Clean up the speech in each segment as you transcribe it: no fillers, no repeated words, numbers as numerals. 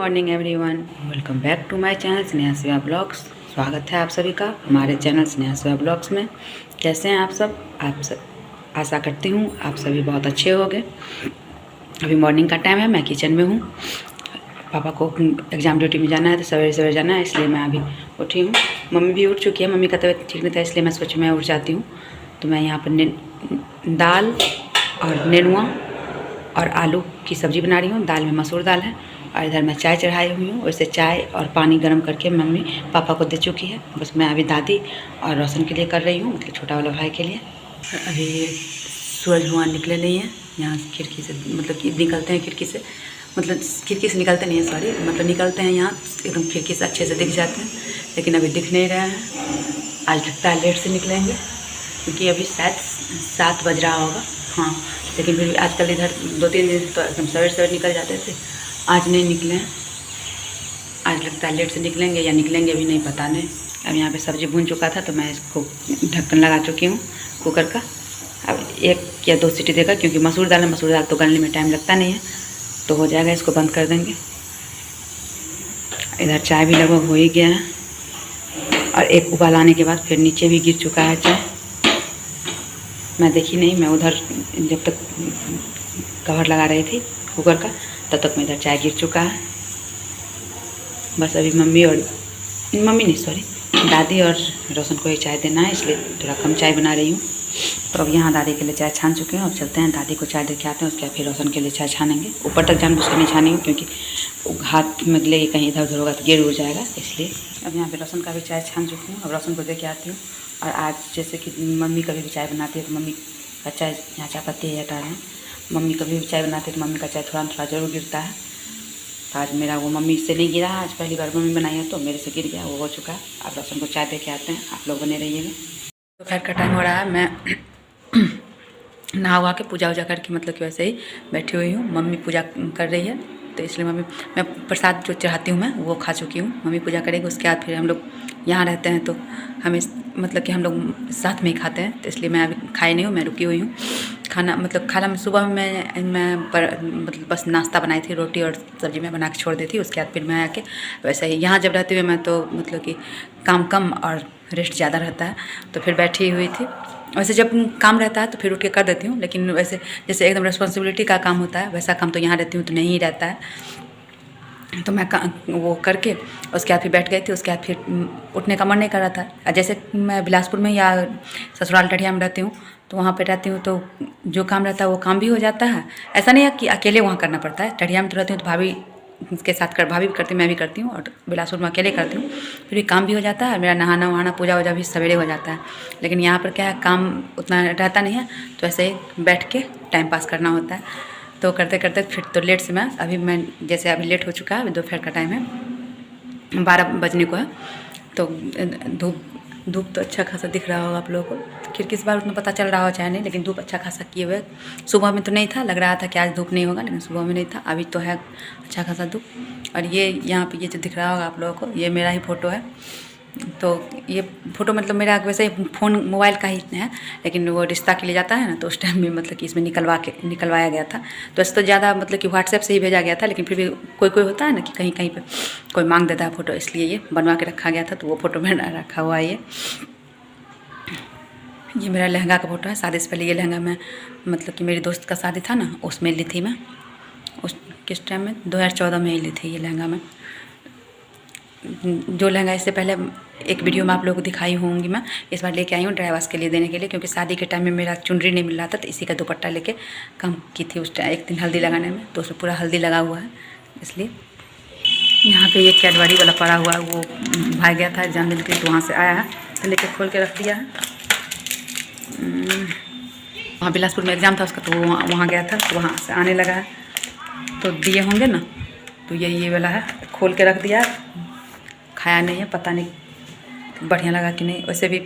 Morning everyone, welcome back to my channel Sneha Shiva blogs. स्वागत है आप सभी का हमारे चैनल स्नेहा शिवा ब्लॉग्स में। कैसे हैं आप सब? आशा करती हूँ आप सभी बहुत अच्छे होंगे। अभी मॉर्निंग का टाइम है, मैं किचन में हूँ। पापा को एग्ज़ाम ड्यूटी में जाना है तो सवेरे सवेरे जाना है, इसलिए मैं अभी उठी हूँ। मम्मी भी उठ चुकी है, मम्मी का तबीयत ठीक नहीं था इसलिए मैं सोची मैं उठ जाती हूँ। तो मैं यहाँ पर दाल और नेनुआ और आलू की सब्ज़ी बना रही हूँ। दाल में मसूर दाल है और इधर मैं चाय चढ़ाई हुई हूँ। वैसे चाय और पानी गर्म करके मम्मी पापा को दे चुकी है, बस मैं अभी दादी और रोशन के लिए कर रही हूँ, मतलब छोटा वाला भाई के लिए। अभी सूरज भगवान निकले नहीं है यहाँ खिड़की से, मतलब कि निकलते हैं खिड़की से, मतलब खिड़की से निकलते नहीं है, सॉरी, मतलब निकलते हैं यहाँ एकदम खिड़की से अच्छे से दिख जाते हैं, लेकिन अभी दिख नहीं रहा है। आज लगता है लेट से निकलेंगे क्योंकि अभी शायद 7 बज रहा होगा। हाँ, लेकिन फिर आजकल इधर 2-3 दिन तो एकदम सवेरे सवेरे निकल जाते थे, आज नहीं निकले। आज लगता है लेट से निकलेंगे या निकलेंगे भी नहीं, पता नहीं। अब यहाँ पे सब्ज़ी भून चुका था तो मैं इसको ढक्कन लगा चुकी हूँ कुकर का। अब 1 या 2 सीटी देगा, क्योंकि मसूर दाल है, मसूर दाल तो गलने में टाइम लगता नहीं है, तो हो जाएगा। इसको बंद कर देंगे। इधर चाय भी लगभग हो ही गया है और एक उबाल आने के बाद फिर नीचे भी गिर चुका है चाय। मैं देखी नहीं, मैं उधर जब तक कवर लगा रही थी कुकर का तब तक मैं इधर चाय गिर चुका है। बस अभी मम्मी नहीं, सॉरी, दादी और रोशन को ही चाय देना है, इसलिए थोड़ा कम चाय बना रही हूँ। तो अब यहाँ दादी के लिए चाय छान चुके हैं। अब चलते हैं दादी को चाय दे के आते हैं, उसके बाद फिर रोशन के लिए चाय छानेंगे। ऊपर तक जानबूझ के नहीं छानी हूँ क्योंकि हाथ में ले कहीं इधर उधर होगा तो गिर उड़ जाएगा, इसलिए। अब यहाँ पे रोशन का भी चाय छान चुकी हूँ, अब रोशन को दे के आती हूँ। और आज जैसे कि मम्मी कभी भी चाय बनाती है तो मम्मी का चाय, यहाँ चाय पत्ती है हटा रहे हैं, मम्मी कभी भी चाय बनाती है तो मम्मी का चाय थोड़ा थोड़ा जरूर गिरता है। तो आज मेरा वो मम्मी से नहीं गिरा, आज पहली बार मम्मी बनाई है तो मेरे से गिर गया, वो हो चुका है। अब रोशन को चाय दे के आते हैं, आप लोग बने रहिएगा। दोपहर का टाइम हो रहा है, मैं नहा वहा के पूजा वूजा करके, मतलब कि वैसे ही बैठी हुई हूँ। मम्मी पूजा कर रही है तो इसलिए मैं प्रसाद जो चढ़ाती हूँ मैं वो खा चुकी हूँ। मम्मी पूजा करेगी, उसके बाद फिर हम लोग यहाँ रहते हैं तो हमें, मतलब कि हम लोग साथ में ही खाते हैं, तो इसलिए मैं अभी खाई नहीं हूँ, मैं रुकी हुई हूँ। खाना में सुबह में मैं मतलब बस नाश्ता बनाई थी, रोटी और सब्ज़ी में बना के छोड़ दी थी। उसके बाद फिर मैं आके वैसे ही यहाँ जब रहती हुई मैं तो मतलब कि काम कम और रेस्ट ज़्यादा रहता है, तो फिर बैठी हुई थी। वैसे जब काम रहता है तो फिर उठ के कर देती हूँ, लेकिन वैसे जैसे एकदम रिस्पॉन्सिबिलिटी का काम होता है वैसा काम तो यहाँ रहती हूँ तो नहीं रहता है। तो मैं वो करके उसके बाद फिर बैठ गई थी। उसके बाद फिर उठने का मन नहीं कर रहा था। जैसे मैं बिलासपुर में या ससुराल टढ़िया में रहती हूँ तो वहाँ पे रहती हूँ तो जो काम रहता है वो काम भी हो जाता है। ऐसा नहीं है कि अकेले वहाँ करना पड़ता है। टढ़िया में तो रहती हूँ तो भाभी के साथ भाभी भी करती, मैं भी करती हूँ, और बिलासपुर में अकेले करती हूँ, फिर भी काम भी हो जाता है। मेरा नहाना वहाना पूजा वूजा भी सवेरे हो जाता है। लेकिन यहाँ पर क्या है, काम उतना रहता नहीं है, तो ऐसे ही बैठ के टाइम पास करना होता है। तो करते करते फिर तो लेट से मैं जैसे अभी लेट हो चुका है, अभी दोपहर का टाइम है, 12 बजने को है। तो धूप तो अच्छा खासा दिख रहा होगा आप लोगों को, खिड़की से बाहर उतना पता चल रहा हो चाहे नहीं, लेकिन धूप अच्छा खासा किए हुए। सुबह में तो नहीं था, लग रहा था कि आज धूप नहीं होगा, लेकिन सुबह में नहीं था, अभी तो है अच्छा खासा धूप। और ये यहाँ पे ये जो दिख रहा होगा आप लोगों को, ये मेरा ही फ़ोटो है। तो ये फ़ोटो मतलब मेरा वैसे फ़ोन मोबाइल का ही है, लेकिन वो रिश्ता के लिए जाता है ना, तो उस टाइम में मतलब कि इसमें निकलवाया गया था। तो ऐसे तो ज़्यादा मतलब कि व्हाट्सएप से ही भेजा गया था, लेकिन फिर भी कोई होता है ना कि कहीं पे कोई मांग देता है फ़ोटो, इसलिए ये बनवा के रखा गया था। तो वो फ़ोटो मैंने रखा हुआ है। ये मेरा लहंगा का फ़ोटो है। शादी से पहले ये लहंगा मैं, मतलब कि मेरी दोस्त का शादी था ना, उसमें ली थी मैं, उस किस टाइम में 2014 में ही ली थी ये लहंगा मैं। जो लहंगा इससे पहले एक वीडियो में आप लोगों को दिखाई होंगी, मैं इस बार लेके आई हूँ ड्राइवर्स के लिए देने के लिए, क्योंकि शादी के टाइम में मेरा चुनरी नहीं मिल रहा था, तो इसी का दुपट्टा लेके काम की थी उस टाइम, एक दिन हल्दी लगाने में, तो उसमें पूरा हल्दी लगा हुआ है। इसलिए यहाँ पे ये कैडबरी वाला पड़ा हुआ है, वो भाग गया था एग्जाम देने के लिए, तो वहाँ से आया है तो लेके खोल के रख दिया है। वहाँ बिलासपुर में एग्ज़ाम था उसका, तो वहाँ गया था, तो वहाँ से आने लगा है, तो दिए होंगे ना, तो ये वाला है, खोल के रख दिया। खाया नहीं है, पता नहीं बढ़िया लगा कि नहीं। वैसे भी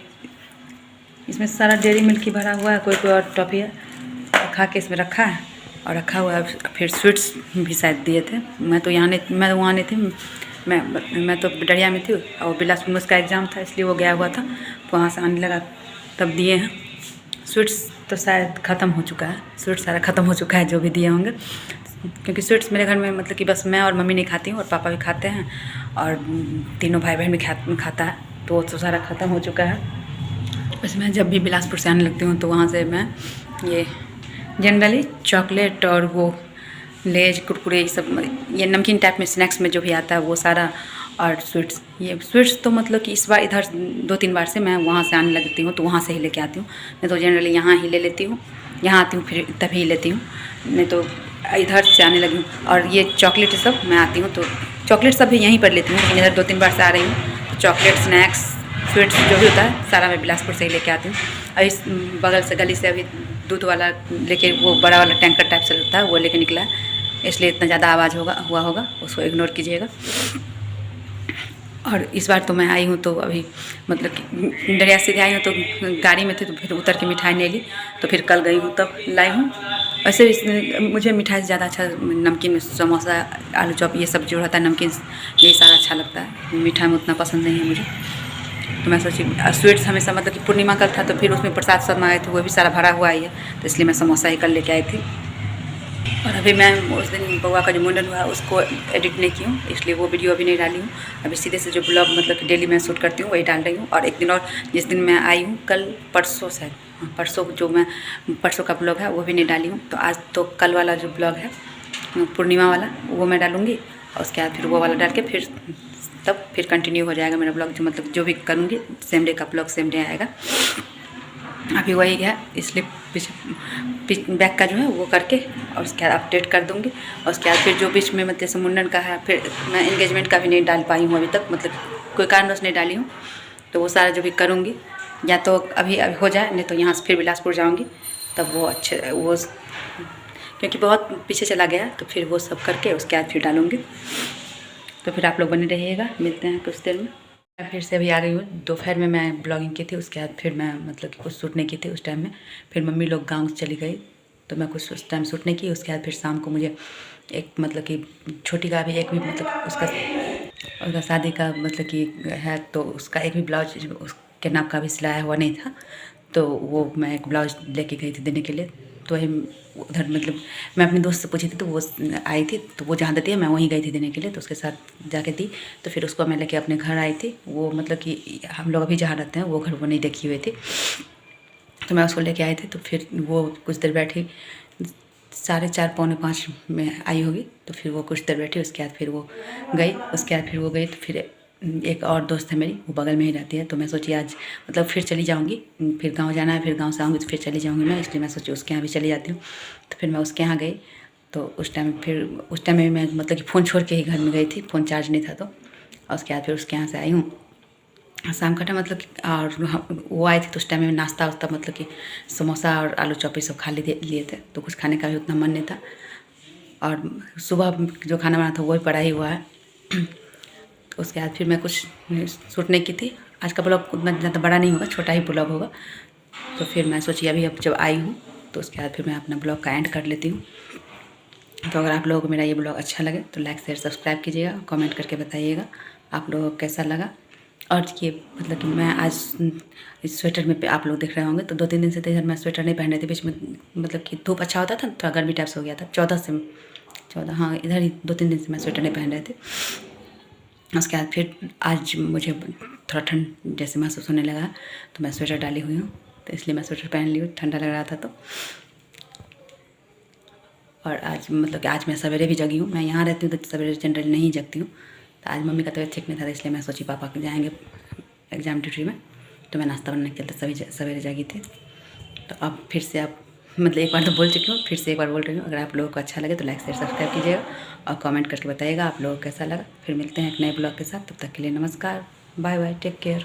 इसमें सारा डेयरी मिल्क ही भरा हुआ है, कोई और टॉफ़ी है, खा के इसमें रखा है और रखा हुआ है। फिर स्वीट्स भी शायद दिए थे। मैं वहाँ नहीं थी, मैं तो डरिया में थी, और बिलासपुर में उसका एग्ज़ाम था, इसलिए वो गया हुआ था, तो वहाँ से आने लगा तब दिए हैं। स्वीट्स तो शायद ख़त्म हो चुका है, स्वीट्स सारा ख़त्म हो चुका है जो भी दिए होंगे। क्योंकि स्वीट्स मेरे घर में मतलब कि बस मैं और मम्मी नहीं खाती हूँ और पापा भी खाते हैं और तीनों भाई बहन भी खाता है, तो वो तो सारा ख़त्म हो चुका है। बस मैं जब भी बिलासपुर से आने लगती हूँ तो वहाँ से मैं ये जनरली चॉकलेट और वो लेज कुरकुरे ये सब, ये नमकीन टाइप में स्नैक्स में जो भी आता है वो सारा, और स्वीट्स, ये स्वीट्स तो मतलब कि इस बार इधर 2-3 बार से मैं वहाँ से आने लगती हूँ तो वहाँ से ही लेके आती हूँ, नहीं तो जनरली यहाँ ही ले लेती हूँ, यहाँ आती हूँ फिर तभी लेती हूँ, नहीं तो इधर से आने लगी हूँ। और ये चॉकलेट सब मैं आती हूँ तो चॉकलेट सब भी यहीं पर लेती हूँ, लेकिन इधर 2-3 बार से आ रही हूँ तो चॉकलेट स्नैक्स स्वीट्स जो भी होता है सारा मैं बिलासपुर से ही लेके आती हूँ। और इस बगल से गली से अभी दूध वाला लेके, वो बड़ा वाला टैंकर टाइप से लगता है वो लेके निकला है, इसलिए इतना ज़्यादा आवाज़ हुआ होगा, उसको इग्नोर कीजिएगा। और इस बार तो मैं आई हूँ तो अभी मतलब कि डरिया सीधे आई हूँ तो गाड़ी में थी तो फिर उतर के मिठाई नहीं ली, तो फिर कल गई हूँ तब लाई हूँ। वैसे मुझे मिठाई से ज़्यादा अच्छा नमकीन, समोसा, आलू चॉप ये सब जो रहता है नमकीन, ये सारा अच्छा लगता है, मीठा में उतना पसंद नहीं है मुझे। तो मैं सोची स्वीट्स हमेशा मतलब कि पूर्णिमा कल था तो फिर उसमें प्रसाद सब मंगाए थे, वो भी सारा भरा हुआ ही है, तो इसलिए मैं समोसा ही कल लेके आई थी। और अभी मैं उस दिन बउआ का जो मुंडन हुआ उसको एडिट नहीं की हूँ, इसलिए वो वीडियो अभी नहीं डाली हूँ। अभी सीधे से जो ब्लॉग मतलब कि डेली मैं शूट करती हूँ वही डाल रही हूँ। और एक दिन और जिस दिन मैं आई हूँ कल परसों शायद, परसों जो मैं परसों का ब्लॉग है वो भी नहीं डाली हूँ, तो आज तो कल वाला जो ब्लॉग है पूर्णिमा वाला वो मैं डालूँगी, और उसके बाद फिर वो वाला डाल के फिर तब फिर कंटिन्यू हो जाएगा मेरा ब्लॉग, जो मतलब जो भी करूँगी सेम डे का ब्लॉग सेम डे आएगा। अभी वही है, इसलिए बैक का जो है वो करके और उसके बाद अपडेट कर दूँगी। और उसके बाद फिर जो बीच में मतलब जैसे मुंडन का है, फिर मैं इंगेजमेंट का भी नहीं डाल पाई हूँ अभी तक, मतलब कोई कारणवश नहीं डाली हूँ, तो वो सारा जो भी करूँगी या तो अभी हो जाए, नहीं तो यहाँ से फिर बिलासपुर जाऊँगी तब वो अच्छे वो, क्योंकि बहुत पीछे चला गया, तो फिर वो सब करके उसके बाद फिर डालूँगी। तो फिर आप लोग बने रहिएगा, मिलते हैं कुछ देर में। मैं फिर से अभी आ गई हूँ, दोपहर में मैं ब्लॉगिंग की थी, उसके बाद फिर मैं मतलब कि कुछ शूट नहीं की थी उस टाइम में, फिर मम्मी लोग गांव चली गई तो मैं कुछ उस टाइम शूट नहीं की। उसके बाद फिर शाम को मुझे एक मतलब कि छोटी का भी एक भी मतलब उसका शादी का मतलब कि है, तो उसका एक भी ब्लाउज उसके नाप का भी सिलाया हुआ नहीं था, तो वो मैं एक ब्लाउज लेके गई थी देने के लिए। तो वही उधर मतलब मैं अपने दोस्त से पूछी थी तो वो आई थी, तो वो जहाँ देती है मैं वहीं गई थी देने के लिए, तो उसके साथ जाके दी, तो फिर उसको मैं लेके अपने घर आई थी। वो मतलब कि हम लोग अभी जहाँ रहते हैं वो घर वो नहीं देखी हुई थी, तो मैं उसको लेके आई थी। तो फिर वो कुछ देर बैठी, 4:30 पौने 5 में आई होगी, तो फिर वो कुछ देर बैठी, उसके बाद फिर वो गई। उसके बाद फिर वो गई तो फिर एक और दोस्त है मेरी, वो बगल में ही रहती है, तो मैं सोची आज मतलब फिर चली जाऊंगी, फिर गांव जाना है, फिर गांव से आऊँगी तो फिर चली जाऊंगी मैं, इसलिए मैं सोची उसके यहाँ भी चली जाती हूँ। तो फिर मैं उसके यहाँ गई, तो उस टाइम में मैं मतलब कि फ़ोन छोड़ के ही घर में गई थी, फ़ोन चार्ज नहीं था तो। और उसके बाद फिर उसके यहाँ से आई हूँ शाम का टाइम, मतलब कि और वो आए थे तो उस टाइम में नाश्ता वास्ता मतलब कि समोसा और आलू चॉप सब खा लिए थे, तो कुछ खाने का भी उतना मन नहीं था। और सुबह जो खाना बना था वही पड़ा ही हुआ है। उसके बाद फिर मैं कुछ शूट नहीं की थी। आज का ब्लॉग उतना ज़्यादा बड़ा नहीं होगा, छोटा ही ब्लॉग होगा। तो फिर मैं सोची अभी अब जब आई हूँ तो उसके बाद फिर मैं अपना ब्लॉग का एंड कर लेती हूँ। तो अगर आप लोगों को मेरा ये ब्लॉग अच्छा लगे तो लाइक शेयर सब्सक्राइब कीजिएगा, कमेंट करके बताइएगा आप लोगों को कैसा लगा। और ये मतलब कि मैं आज इस स्वेटर में आप लोग देख रहे होंगे तो 2-3 दिन से तो इधर मैं स्वेटर नहीं पहन रही थी, बीच में मतलब कि धूप अच्छा होता था, थोड़ा गर्मी टाइप से हो गया था। 14 हाँ, इधर ही 2-3 दिन से मैं स्वेटर नहीं पहन रही थी। उसके बाद फिर आज मुझे थोड़ा ठंड जैसे महसूस होने लगा तो मैं स्वेटर डाली हुई हूँ, तो इसलिए मैं स्वेटर पहन ली हूँ, ठंडा लग रहा था तो। और आज मतलब कि आज मैं सवेरे भी जगी हूँ, मैं यहाँ रहती हूँ तो सवेरे जनरली नहीं जगती हूँ, तो आज मम्मी का तबीयत ठीक नहीं था, इसलिए मैं सोची पापा के जाएंगे एग्ज़ाम ड्यूटी में, तो मैं नाश्ता बनाने के लिए सवेरे जागी थी। तो अब फिर से आप मतलब एक बार तो बोल चुकी हूँ, फिर से एक बार बोल रही हूँ। अगर आप लोगों को अच्छा लगे तो लाइक शेयर सब्सक्राइब कीजिएगा और कमेंट करके बताइएगा आप लोगों को कैसा लगा। फिर मिलते हैं एक नए ब्लॉग के साथ, तब तक के लिए नमस्कार, बाय बाय, टेक केयर।